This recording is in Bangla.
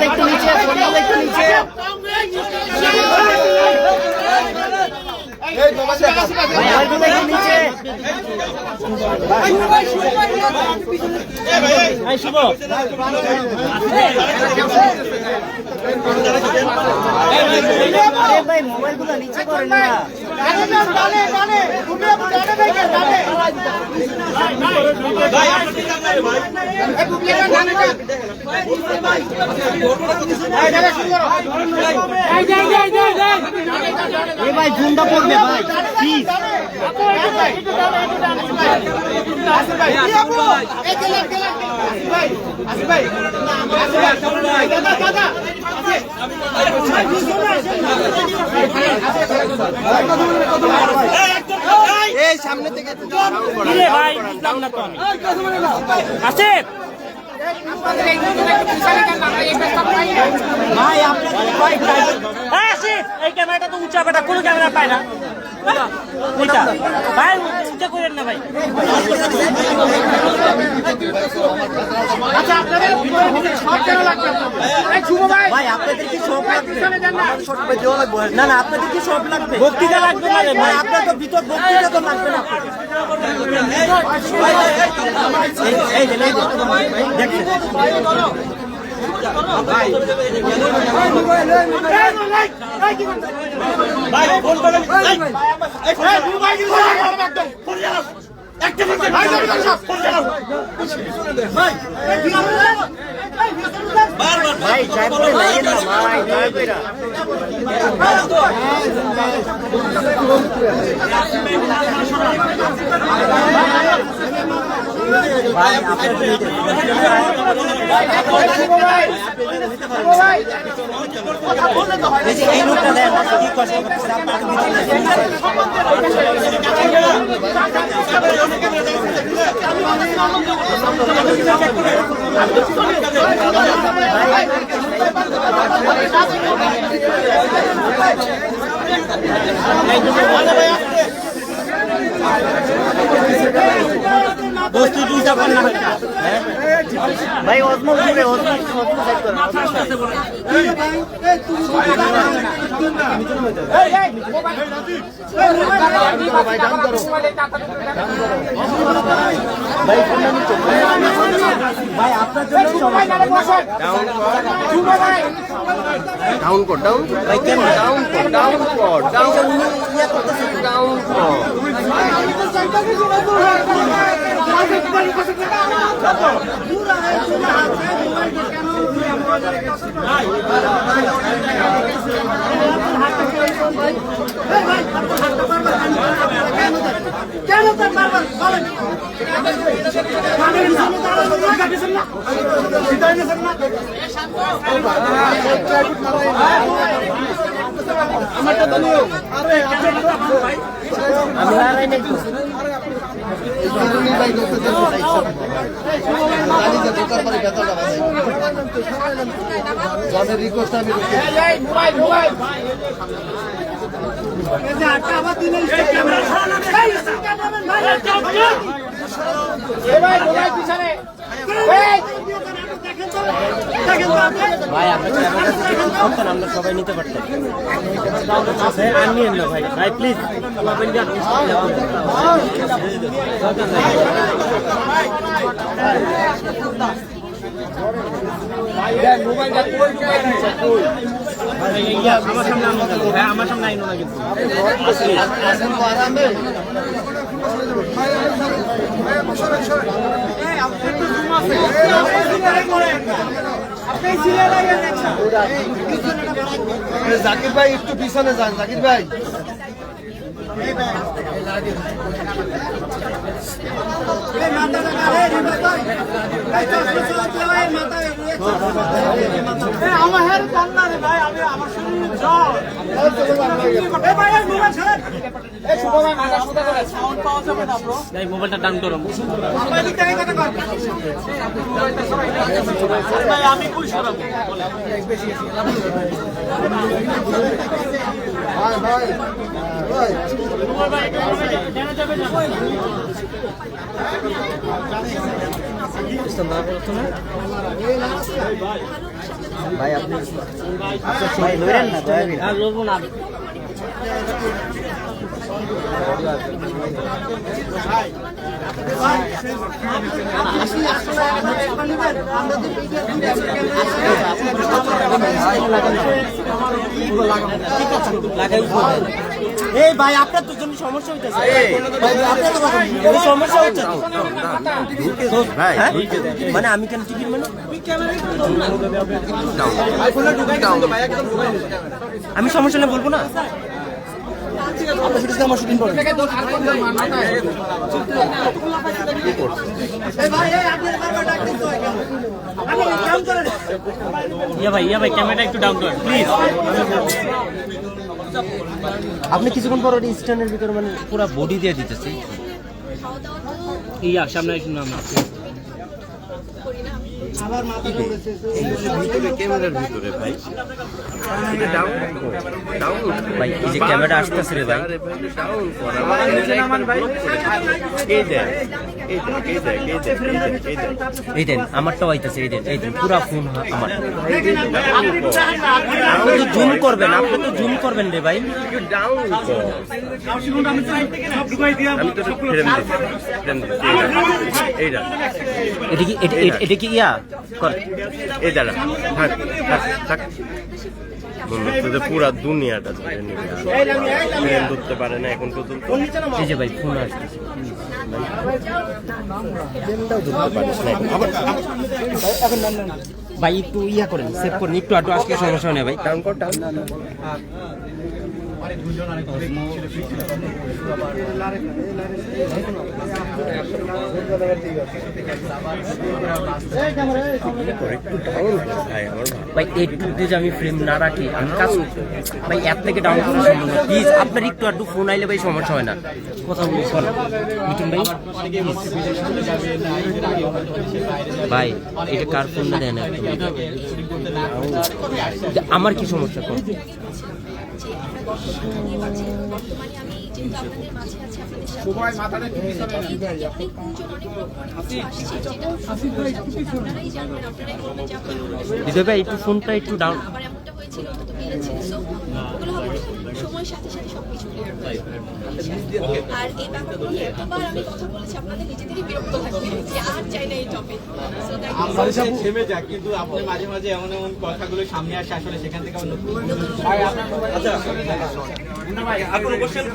একটু নিচে শুভ ভাই মোবাইল গুলো নিচে করেন না ভাই ঝুমটা পড়বে ভাই প্লিজ এই সামনে থেকে ভাই বুঝলাম না তো আমি আছে ভাই এই ক্যামেরাটা তো উঁচা বেটা কোনো ক্যামেরা পায় না ভাই উঁচা করেন না ভাই ভাই আপনাদের কি সব লাগবে না না আপনাদের কি সব লাগবে বক্তৃতা লাগবে না ভাই আপনার তো ভিতর বক্তৃতা তো লাগবে না দেখছেন ভাই চাই বলে লাগেন না ভাই চাই কইরা ভাই এই লোকটা দেন কি কষ্ট করতেছে বস্তু দুইটা পান্না হয় ভাই ওজমল করে ওজমল সাইড করো ভাই ডাউন করো ভাই ফোনটা নিচে ভাই আপনার জন্য সবাই ডাউন কর ডাউন ভাই কেন ডাউন কর ডাউন কর ডাউন ইয়া করতেছে ডাউন কর রিকোয়েস্ট আমি ভাই আপনার আমরা সবাই নিতে পারতাম আর নিয়েন না ভাই ভাই প্লিজ আমার সামনে আইনো না কিন্তু জাকির ভাই একটু পিছনে যান জাকির ভাই আমার ভাই আমি আমার শরীর জ্বর মোবাইলটা ডাউন করো আমি কই সরাবো ভাই ভাই আপনি ভাই লইরেন না দয়া করে আর লবো না এই ভাই আপনার তো জন্য সমস্যা হইতেছে সমস্যা হচ্ছে মানে আমি কেন টিকিট মানে আমি সমস্যা নেই বলবো না আমার শুটিং করে ইয়া ভাই ক্যামেরা একটু ডাউন করেন প্লিজ আপনি কিছুক্ষণ পর স্ট্যান্ডের ভিতরে মানে পুরো বডি দিয়ে দিতেছি ইয়া সামনে একটু নাম আবার মাথা ঘুরেছে ভিতরে ক্যামেরার ভিতরে ভাই এটা ডাউন ভাই এই যে ক্যামেরা আসতেছে রে ভাই ডাউন করা আমার ভাই এই দেন এই দেন আমারটাও আইতাছে এই দেন পুরো ফোন আমার আপনি তো জুম করবেন রে ভাই ডাউন আমি তো ফ্রেম এইটা এটা কি ইয়া কর এই দাঁড়া থাক পুরা দুনিয়াটা ধরতে পারে না এখন পর্যন্ত এই যে ভাই ফোন আসতেছে ভাই একটু ইয়া করেন সেভ করেন একটু আটু আজকে সমস্যা নেই ভাই টাউন কর টাউন ভাই এইটুকু যে আমি ফ্রেম না রাখি আমি কাজ ভাই অ্যাপ থেকে ডাউন করা সম্ভব না প্লিজ আপনার একটু আটু ফোন আইলে ভাই সমস্যা হয় না কথা বলি মিঠুন ভাই ভাই এটা কার ফোন না দেয় না আমার কি সমস্যা কর দিদি ভাই একটু ফোনটা একটু ডাউন সময়ের সাথে সাথে সবকিছু ক্লিয়ার হয়ে যাবে আর এই ব্যাপারগুলো এতবার আমি কথা বলেছি আপনাদের নিজেদেরই বিরক্ত থাকবে যে আর চাই না এই টপিক সো দ্যাট থেমে যাক কিন্তু আপনি মাঝে মাঝে এমন কথাগুলো সামনে আসে আসলে সেখান থেকে আমরা নতুন ভাই আপনার আচ্ছা মুন্না ভাই আর কোনো কোশ্চেন